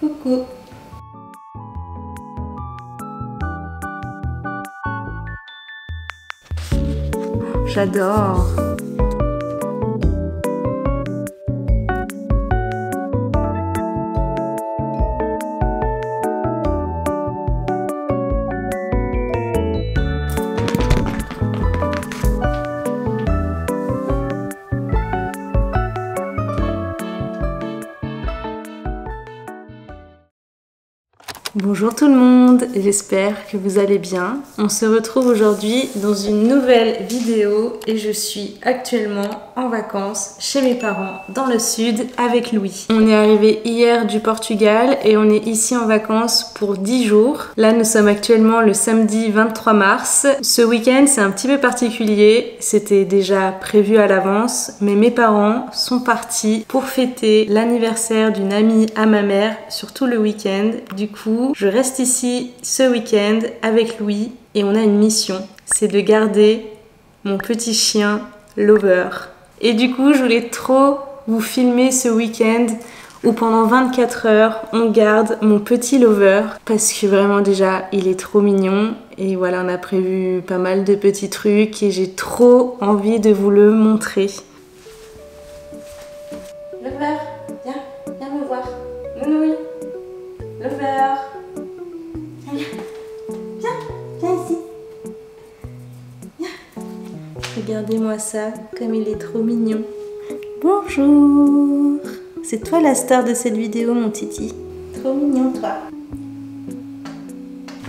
Coucou. J'adore. Bonjour tout le monde, j'espère que vous allez bien. On se retrouve aujourd'hui dans une nouvelle vidéo et je suis actuellement en vacances chez mes parents dans le sud avec Louis. On est arrivé hier du Portugal et on est ici en vacances pour 10 jours. Là nous sommes actuellement le samedi 23 mars. Ce week-end c'est un petit peu particulier, c'était déjà prévu à l'avance, mais mes parents sont partis pour fêter l'anniversaire d'une amie à ma mère sur tout le week-end. Du coup, je reste ici ce week-end avec Louis et on a une mission, c'est de garder mon petit chien Lover. Et du coup, je voulais trop vous filmer ce week-end où pendant 24 heures, on garde mon petit Lover parce que vraiment déjà, il est trop mignon. Et voilà, on a prévu pas mal de petits trucs et j'ai trop envie de vous le montrer. Lover, viens me voir. Nounouille. Lover. Viens ici. Viens. Regardez-moi ça, comme il est trop mignon. Bonjour. C'est toi la star de cette vidéo, mon titi. Trop mignon, toi.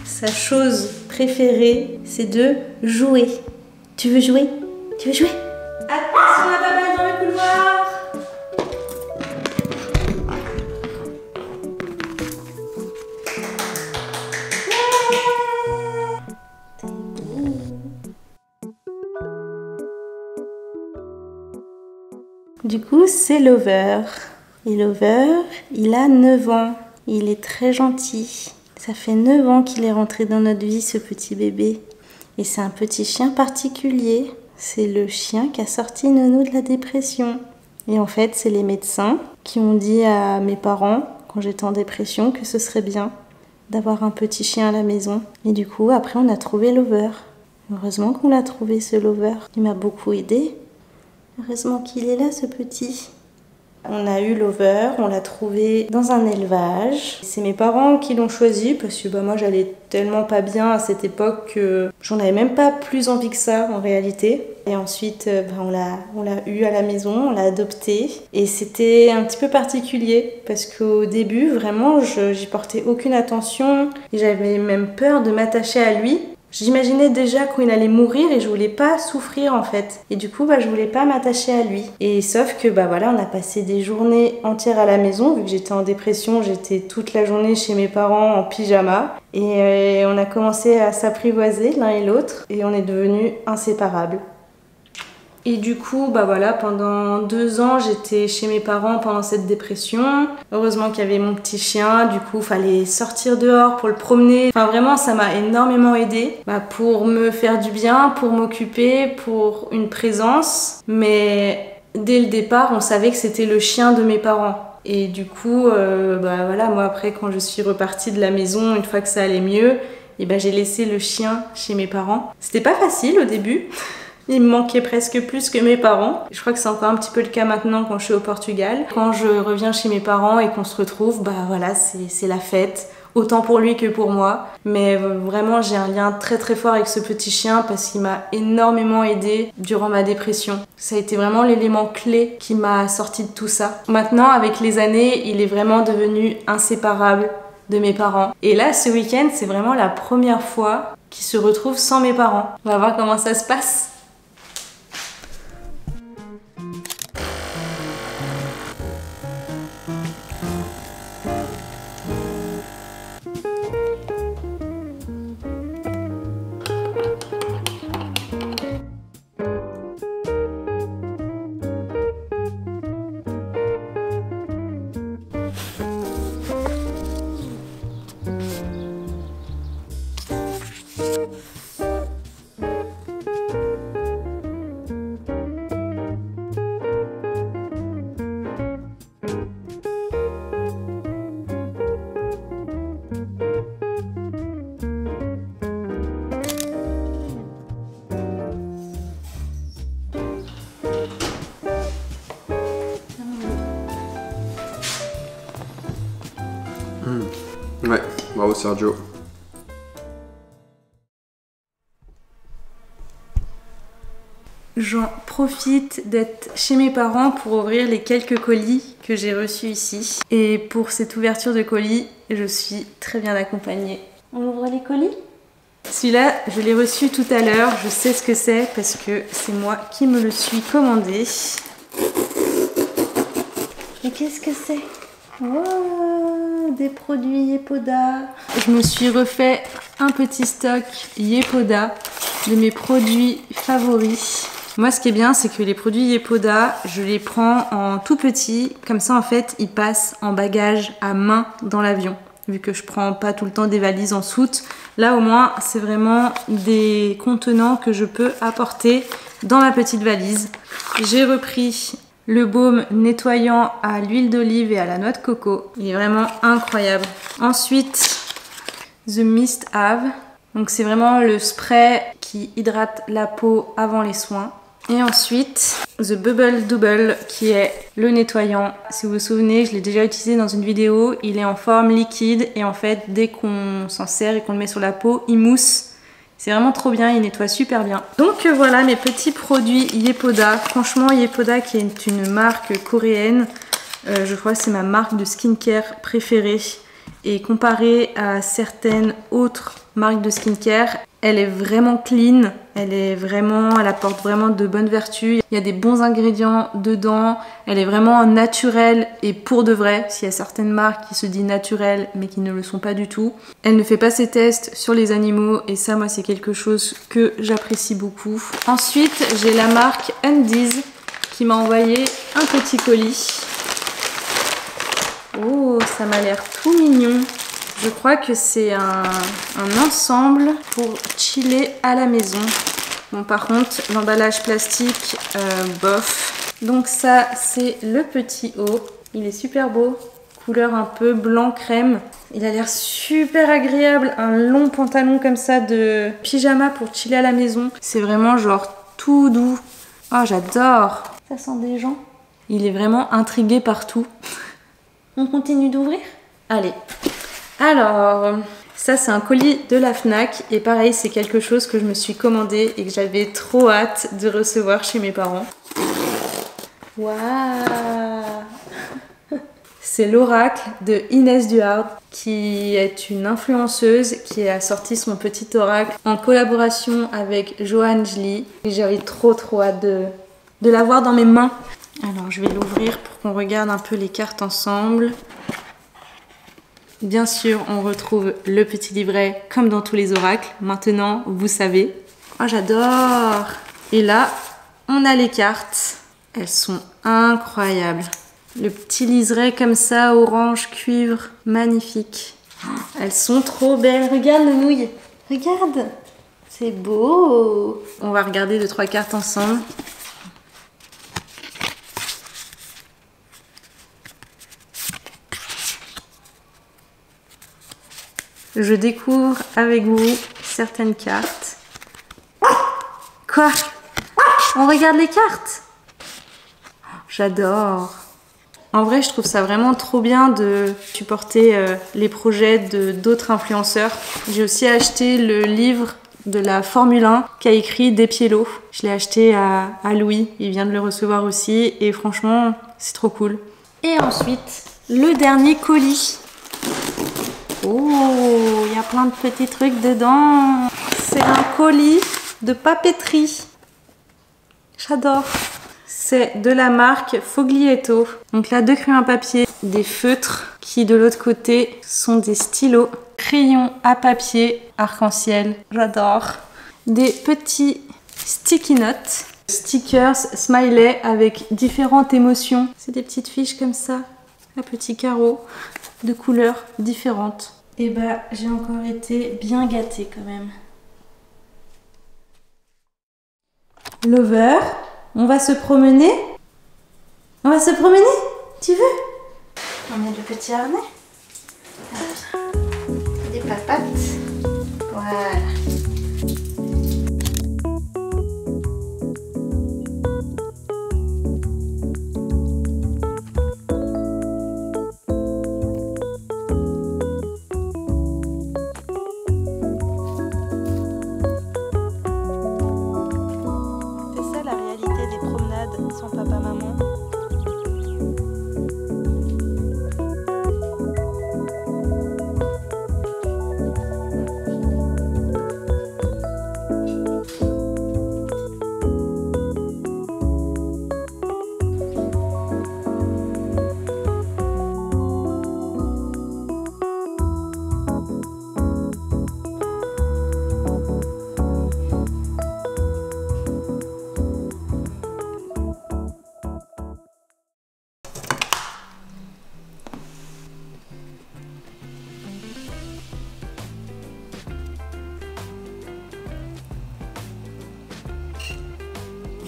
Sa chose préférée, c'est de jouer. Tu veux jouer? Tu veux jouer? Attention à la balle dans le couloir. Du coup, c'est Lover. Et Lover, il a 9 ans. Il est très gentil. Ça fait 9 ans qu'il est rentré dans notre vie, ce petit bébé. Et c'est un petit chien particulier. C'est le chien qui a sorti Nounou de la dépression. Et en fait, c'est les médecins qui ont dit à mes parents, quand j'étais en dépression, que ce serait bien d'avoir un petit chien à la maison. Et du coup, après, on a trouvé Lover. Heureusement qu'on l'a trouvé, ce Lover. Il m'a beaucoup aidée. Heureusement qu'il est là, ce petit. On a eu Lover, on l'a trouvé dans un élevage. C'est mes parents qui l'ont choisi parce que moi j'allais tellement pas bien à cette époque que j'en avais même pas plus envie que ça en réalité. Et ensuite on l'a eu à la maison, on l'a adopté. Et c'était un petit peu particulier parce qu'au début vraiment j'y portais aucune attention. Et j'avais même peur de m'attacher à lui. J'imaginais déjà quand il allait mourir et je voulais pas souffrir en fait. Et du coup, je voulais pas m'attacher à lui. Et sauf que voilà, on a passé des journées entières à la maison. Vu que j'étais en dépression, j'étais toute la journée chez mes parents en pyjama. Et on a commencé à s'apprivoiser l'un et l'autre. Et on est devenus inséparables. Et du coup, voilà, pendant 2 ans, j'étais chez mes parents pendant cette dépression. Heureusement qu'il y avait mon petit chien, du coup, fallait sortir dehors pour le promener. Enfin, vraiment, ça m'a énormément aidée pour me faire du bien, pour m'occuper, pour une présence. Mais dès le départ, on savait que c'était le chien de mes parents. Et du coup, voilà, moi après, quand je suis repartie de la maison, une fois que ça allait mieux, j'ai laissé le chien chez mes parents. C'était pas facile au début. Il me manquait presque plus que mes parents. Je crois que c'est encore un petit peu le cas maintenant quand je suis au Portugal. Quand je reviens chez mes parents et qu'on se retrouve, voilà, c'est la fête. Autant pour lui que pour moi. Mais vraiment, j'ai un lien très très fort avec ce petit chien parce qu'il m'a énormément aidée durant ma dépression. Ça a été vraiment l'élément clé qui m'a sorti de tout ça. Maintenant, avec les années, il est vraiment devenu inséparable de mes parents. Et là, ce week-end, c'est vraiment la première fois qu'il se retrouve sans mes parents. On va voir comment ça se passe. Ouais, bravo Sergio. J'en profite d'être chez mes parents pour ouvrir les quelques colis que j'ai reçus ici. Et pour cette ouverture de colis, je suis très bien accompagnée. On ouvre les colis? Celui-là, je l'ai reçu tout à l'heure. Je sais ce que c'est parce que c'est moi qui me le suis commandé. Et qu'est-ce que c'est? Wow, des produits Yepoda. Je me suis refait un petit stock Yepoda de mes produits favoris. Moi, ce qui est bien, c'est que les produits Yepoda, je les prends en tout petit. Comme ça, en fait, ils passent en bagage à main dans l'avion. Vu que je prends pas tout le temps des valises en soute. Là, au moins, c'est vraiment des contenants que je peux apporter dans ma petite valise. J'ai repris le baume nettoyant à l'huile d'olive et à la noix de coco. Il est vraiment incroyable. Ensuite, The Mist Have. Donc c'est vraiment le spray qui hydrate la peau avant les soins. Et ensuite, The Bubble Double qui est le nettoyant. Si vous vous souvenez, je l'ai déjà utilisé dans une vidéo. Il est en forme liquide et en fait, dès qu'on s'en sert et qu'on le met sur la peau, il mousse. C'est vraiment trop bien, il nettoie super bien. Donc voilà mes petits produits Yepoda. Franchement, Yepoda qui est une marque coréenne. Je crois que c'est ma marque de skincare préférée. Et comparée à certaines autres marques de skincare, elle est vraiment clean. Elle apporte vraiment de bonnes vertus. Il y a des bons ingrédients dedans. Elle est vraiment naturelle et pour de vrai. S'il y a certaines marques qui se disent naturelles mais qui ne le sont pas du tout. Elle ne fait pas ses tests sur les animaux et ça, moi, c'est quelque chose que j'apprécie beaucoup. Ensuite, j'ai la marque Undies qui m'a envoyé un petit colis. Oh, ça m'a l'air tout mignon. Je crois que c'est un ensemble pour chiller à la maison. Bon, par contre, l'emballage plastique, bof. Donc ça, c'est le petit haut. Il est super beau. Couleur un peu blanc crème. Il a l'air super agréable. Un long pantalon comme ça de pyjama pour chiller à la maison. C'est vraiment genre tout doux. Oh, j'adore. Ça sent des gens. Il est vraiment intrigué partout. On continue d'ouvrir? Allez. Alors, ça c'est un colis de la Fnac et pareil, c'est quelque chose que je me suis commandé et que j'avais trop hâte de recevoir chez mes parents. Waouh! C'est l'oracle de Inès Duhard qui est une influenceuse qui a sorti son petit oracle en collaboration avec Johanne Jli. Et j'avais trop hâte de l'avoir dans mes mains. Alors je vais l'ouvrir pour qu'on regarde un peu les cartes ensemble. Bien sûr, on retrouve le petit livret comme dans tous les oracles. Maintenant, vous savez. Oh, j'adore! Et là, on a les cartes. Elles sont incroyables. Le petit liseré comme ça, orange, cuivre, magnifique. Elles sont trop belles. Regarde le nouille. Regarde. C'est beau. On va regarder 2-3 cartes ensemble. Je découvre avec vous certaines cartes. Quoi? On regarde les cartes? J'adore. En vrai, je trouve ça vraiment trop bien de supporter les projets d'autres influenceurs. J'ai aussi acheté le livre de la Formule 1 qu'a écrit Despiello. Je l'ai acheté à Louis, il vient de le recevoir aussi et franchement, c'est trop cool. Et ensuite, le dernier colis. Oh, il y a plein de petits trucs dedans. C'est un colis de papeterie. J'adore. C'est de la marque Foglietto. Donc là, 2 crayons à papier, des feutres qui de l'autre côté sont des stylos, crayons à papier arc-en-ciel. J'adore. Des petits sticky notes, stickers, smiley avec différentes émotions. C'est des petites fiches comme ça, à petits carreaux de couleurs différentes. Et bah, j'ai encore été bien gâtée quand même. Lover, on va se promener? On va se promener? Tu veux? On met le petit harnais. Des papates. Voilà.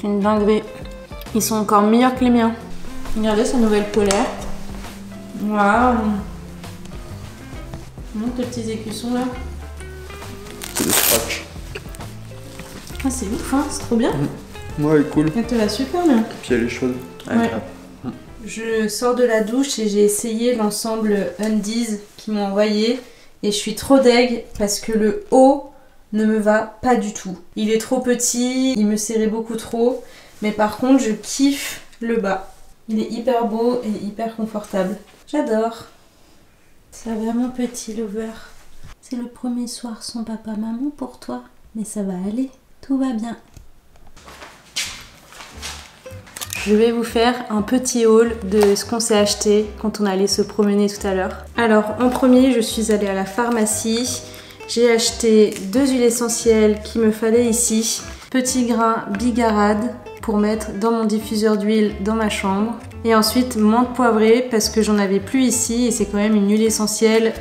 C'est une dinguerie. Ils sont encore meilleurs que les miens. Regardez sa nouvelle polaire. Waouh. Montre tes petits écussons là. C'est des scratch. Ah, c'est ouf, hein, c'est trop bien. Ouais, elle est cool. Elle te va super bien. Puis elle est chaude. Ouais. Je sors de la douche et j'ai essayé l'ensemble Undies qu'ils m'ont envoyé. Et je suis trop deg parce que le haut ne me va pas du tout. Il est trop petit, il me serrait beaucoup trop. Mais par contre, je kiffe le bas. Il est hyper beau et hyper confortable. J'adore. Ça va mon petit lover. C'est le premier soir sans papa-maman pour toi. Mais ça va aller, tout va bien. Je vais vous faire un petit haul de ce qu'on s'est acheté quand on allait se promener tout à l'heure. Alors en premier, je suis allée à la pharmacie. J'ai acheté 2 huiles essentielles qu'il me fallait ici. Petit grain bigarade pour mettre dans mon diffuseur d'huile dans ma chambre. Et ensuite menthe poivrée parce que j'en avais plus ici et c'est quand même une huile essentielle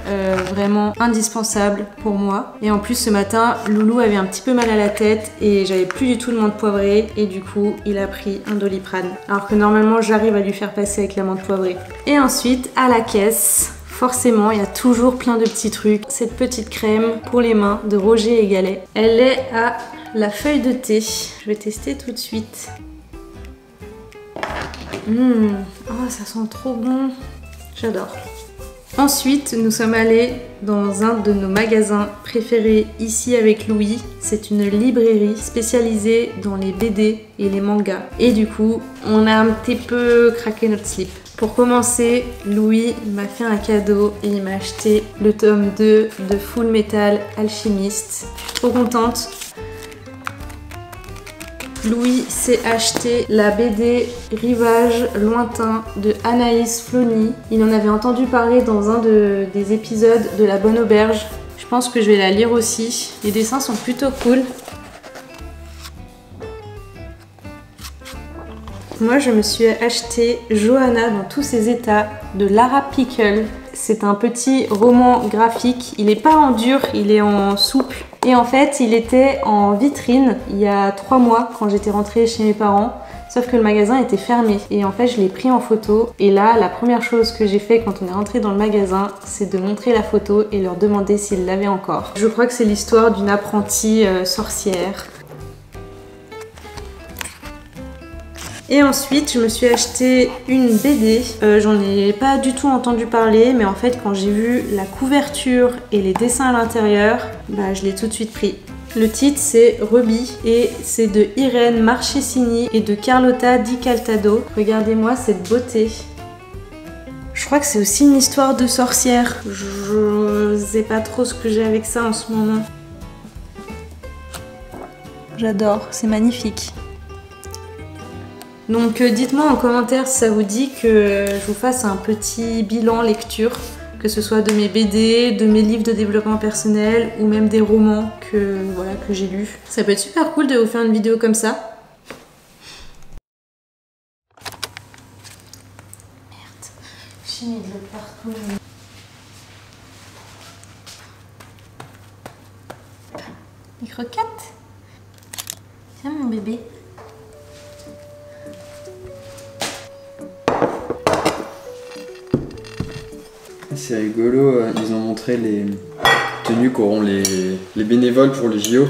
vraiment indispensable pour moi. Et en plus ce matin, Loulou avait un petit peu mal à la tête et j'avais plus du tout de menthe poivrée et du coup il a pris un Doliprane. Alors que normalement j'arrive à lui faire passer avec la menthe poivrée. Et ensuite à la caisse, forcément il y a toujours plein de petits trucs. Cette petite crème pour les mains de Roger et Galet. Elle est à la feuille de thé. Je vais tester tout de suite. Oh, ça sent trop bon. J'adore. Ensuite, nous sommes allés dans un de nos magasins préférés ici avec Louis. C'est une librairie spécialisée dans les BD et les mangas. Et du coup, on a un petit peu craqué notre slip. Pour commencer, Louis m'a fait un cadeau et il m'a acheté le tome 2 de Full Metal Alchemist. Trop contente. Louis s'est acheté la BD Rivage lointain de Anaïs Flony. Il en avait entendu parler dans un des épisodes de La Bonne Auberge. Je pense que je vais la lire aussi. Les dessins sont plutôt cool. Moi, je me suis acheté Johanna dans tous ses états de Lara Pickle. C'est un petit roman graphique. Il n'est pas en dur, il est en souple. Et en fait, il était en vitrine il y a 3 mois quand j'étais rentrée chez mes parents. Sauf que le magasin était fermé. Et en fait, je l'ai pris en photo. Et là, la première chose que j'ai fait quand on est rentré dans le magasin, c'est de montrer la photo et leur demander s'ils l'avaient encore. Je crois que c'est l'histoire d'une apprentie sorcière. Et ensuite, je me suis acheté une BD. J'en ai pas du tout entendu parler, mais en fait, quand j'ai vu la couverture et les dessins à l'intérieur, bah, je l'ai tout de suite pris. Le titre, c'est Ruby et c'est de Irène Marchesini et de Carlotta Di Caltado. Regardez-moi cette beauté. Je crois que c'est aussi une histoire de sorcière. Je sais pas trop ce que j'ai avec ça en ce moment. J'adore, c'est magnifique. Donc dites-moi en commentaire si ça vous dit que je vous fasse un petit bilan lecture, que ce soit de mes BD, de mes livres de développement personnel ou même des romans que j'ai lus. Ça peut être super cool de vous faire une vidéo comme ça. Merde, j'ai mis de l'eau partout. Les croquettes. Tiens mon bébé. C'est rigolo, ils ont montré les tenues qu'auront les bénévoles pour les JO.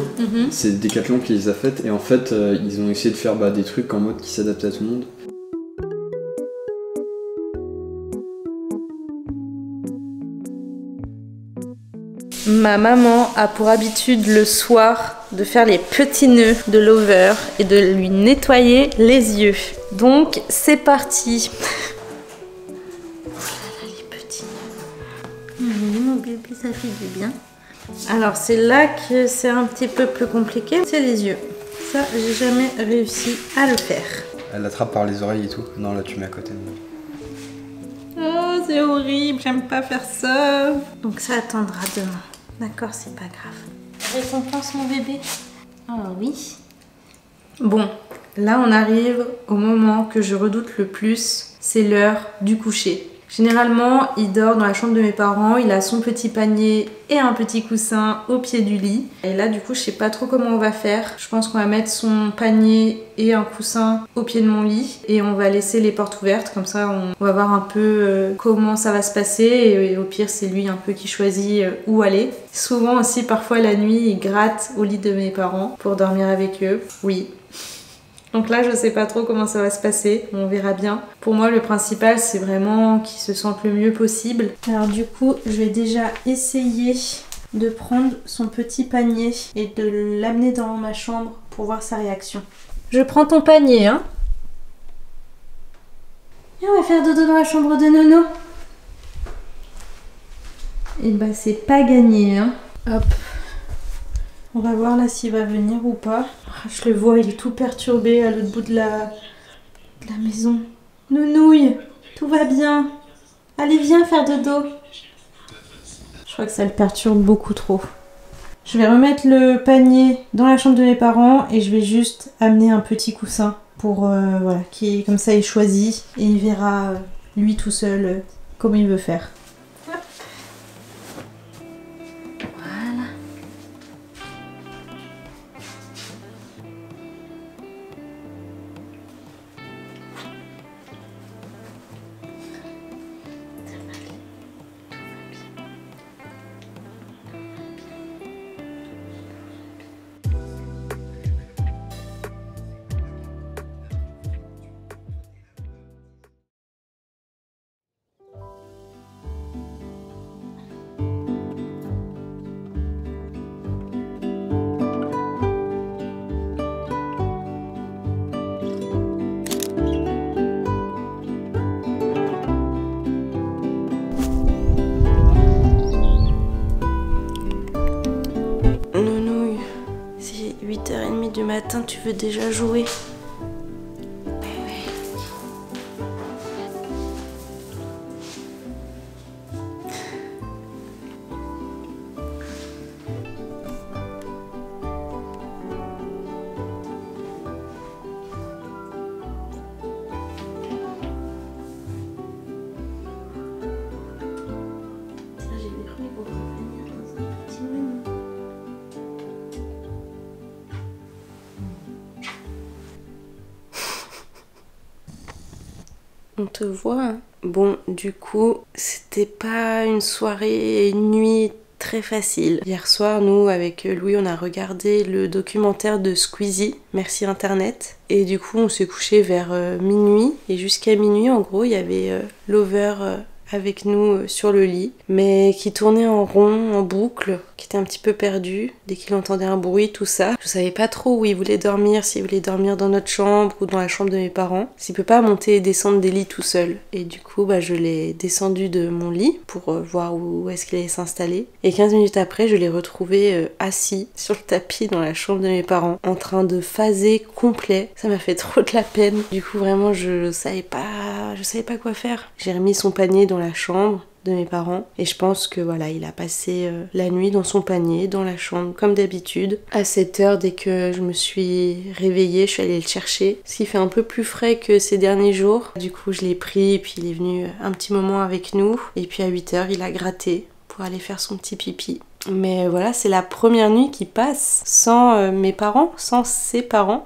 C'est Decathlon qui les a faites et en fait ils ont essayé de faire des trucs en mode qui s'adaptent à tout le monde. Ma maman a pour habitude le soir de faire les petits nœuds de Lover et de lui nettoyer les yeux. Donc c'est parti. Mon bébé, ça fait du bien. Alors c'est là que c'est un petit peu plus compliqué, c'est les yeux. Ça, j'ai jamais réussi à le faire. Elle l'attrape par les oreilles et tout. Non, là tu mets à côté de moi. Oh, c'est horrible, j'aime pas faire ça. Donc ça attendra demain. D'accord, c'est pas grave. Récompense mon bébé. Oh oui. Bon, là on arrive au moment que je redoute le plus, c'est l'heure du coucher. Généralement, il dort dans la chambre de mes parents, il a son petit panier et un petit coussin au pied du lit. Et là, du coup, je sais pas trop comment on va faire. Je pense qu'on va mettre son panier et un coussin au pied de mon lit et on va laisser les portes ouvertes. Comme ça, on va voir un peu comment ça va se passer et au pire, c'est lui un peu qui choisit où aller. Souvent aussi, parfois la nuit, il gratte au lit de mes parents pour dormir avec eux. Oui. Donc là, je sais pas trop comment ça va se passer, on verra bien. Pour moi, le principal, c'est vraiment qu'il se sente le mieux possible. Alors du coup, je vais déjà essayer de prendre son petit panier et de l'amener dans ma chambre pour voir sa réaction. Je prends ton panier, hein. Et on va faire dodo dans la chambre de Nono. Et bah, c'est pas gagné, hein. Hop. On va voir là s'il va venir ou pas. Je le vois, il est tout perturbé à l'autre bout de la maison. Nounouille, tout va bien. Allez, viens faire dodo. Je crois que ça le perturbe beaucoup trop. Je vais remettre le panier dans la chambre de mes parents et je vais juste amener un petit coussin pour voilà, qui comme ça il choisit et il verra lui tout seul comment il veut faire. Nounouille, c'est 8h30 du matin, tu veux déjà jouer? On te voit, hein. Bon, du coup, c'était pas une soirée et une nuit très facile. Hier soir, nous, avec Louis, on a regardé le documentaire de Squeezie, merci Internet. Et du coup, on s'est couché vers minuit. Et jusqu'à minuit, en gros, il y avait Lover avec nous sur le lit, mais qui tournait en rond, en boucle, qui était un petit peu perdu dès qu'il entendait un bruit, tout ça. Je savais pas trop où il voulait dormir, s'il voulait dormir dans notre chambre ou dans la chambre de mes parents. S'il peut pas monter et descendre des lits tout seul. Et du coup, bah, je l'ai descendu de mon lit pour voir où est-ce qu'il allait s'installer. Et 15 minutes après, je l'ai retrouvé assis sur le tapis dans la chambre de mes parents, en train de phaser complet. Ça m'a fait trop de la peine. Du coup, vraiment, je savais pas quoi faire. J'ai remis son panier dans la chambre de mes parents et je pense que voilà, il a passé la nuit dans son panier, dans la chambre comme d'habitude. À 7h, dès que je me suis réveillée, je suis allée le chercher, ce qui fait un peu plus frais que ces derniers jours. Du coup, je l'ai pris et puis il est venu un petit moment avec nous et puis à 8h, il a gratté pour aller faire son petit pipi. Mais voilà, c'est la première nuit qui passe sans mes parents, sans ses parents,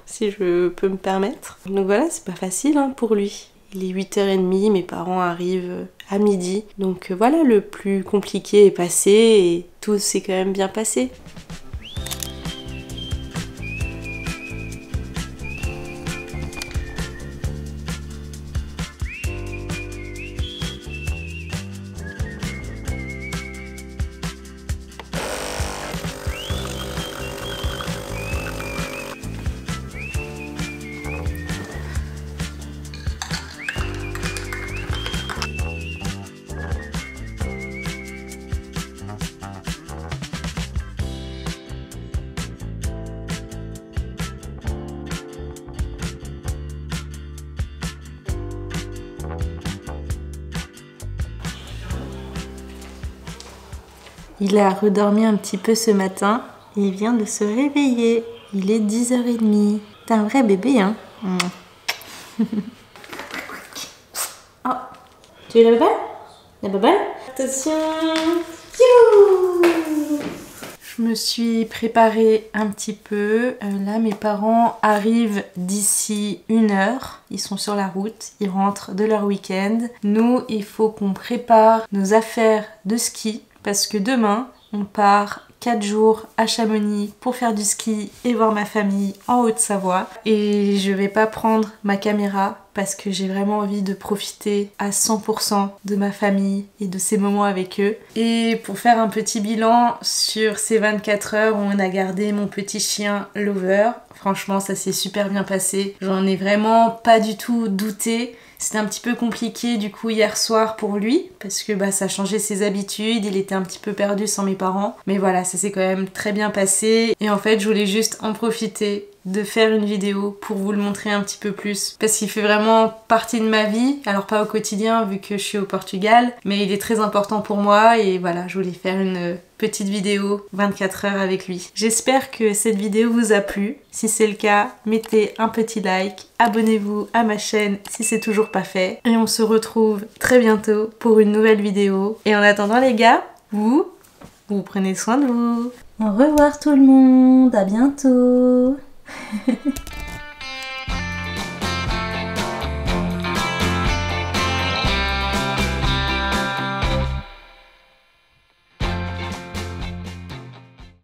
si je peux me permettre. Donc voilà, c'est pas facile hein, pour lui. Il est 8h30, mes parents arrivent à midi. Donc voilà, le plus compliqué est passé et tout s'est quand même bien passé. Il a redormi un petit peu ce matin et il vient de se réveiller. Il est 10h30. T'es un vrai bébé, hein? Oh, Tu veux la baballe? La baballe? Attention. Youhou! Je me suis préparée un petit peu. Là, mes parents arrivent d'ici 1 heure. Ils sont sur la route, ils rentrent de leur week-end. Nous, il faut qu'on prépare nos affaires de ski parce que demain, on part 4 jours à Chamonix pour faire du ski et voir ma famille en Haute-Savoie. Et je vais pas prendre ma caméra parce que j'ai vraiment envie de profiter à 100% de ma famille et de ces moments avec eux. Et pour faire un petit bilan sur ces 24 heures où on a gardé mon petit chien Lover, franchement ça s'est super bien passé. J'en ai vraiment pas du tout douté. C'était un petit peu compliqué du coup hier soir pour lui parce que ça changeait ses habitudes, il était un petit peu perdu sans mes parents. Mais voilà, ça s'est quand même très bien passé et en fait je voulais juste en profiter de faire une vidéo pour vous le montrer un petit peu plus parce qu'il fait vraiment partie de ma vie, alors pas au quotidien vu que je suis au Portugal, mais il est très important pour moi et voilà, je voulais faire une petite vidéo 24 heures avec lui. J'espère que cette vidéo vous a plu. Si c'est le cas, mettez un petit like, abonnez-vous à ma chaîne si c'est toujours pas fait et on se retrouve très bientôt pour une nouvelle vidéo. Et en attendant les gars, vous prenez soin de vous. Au revoir tout le monde, à bientôt.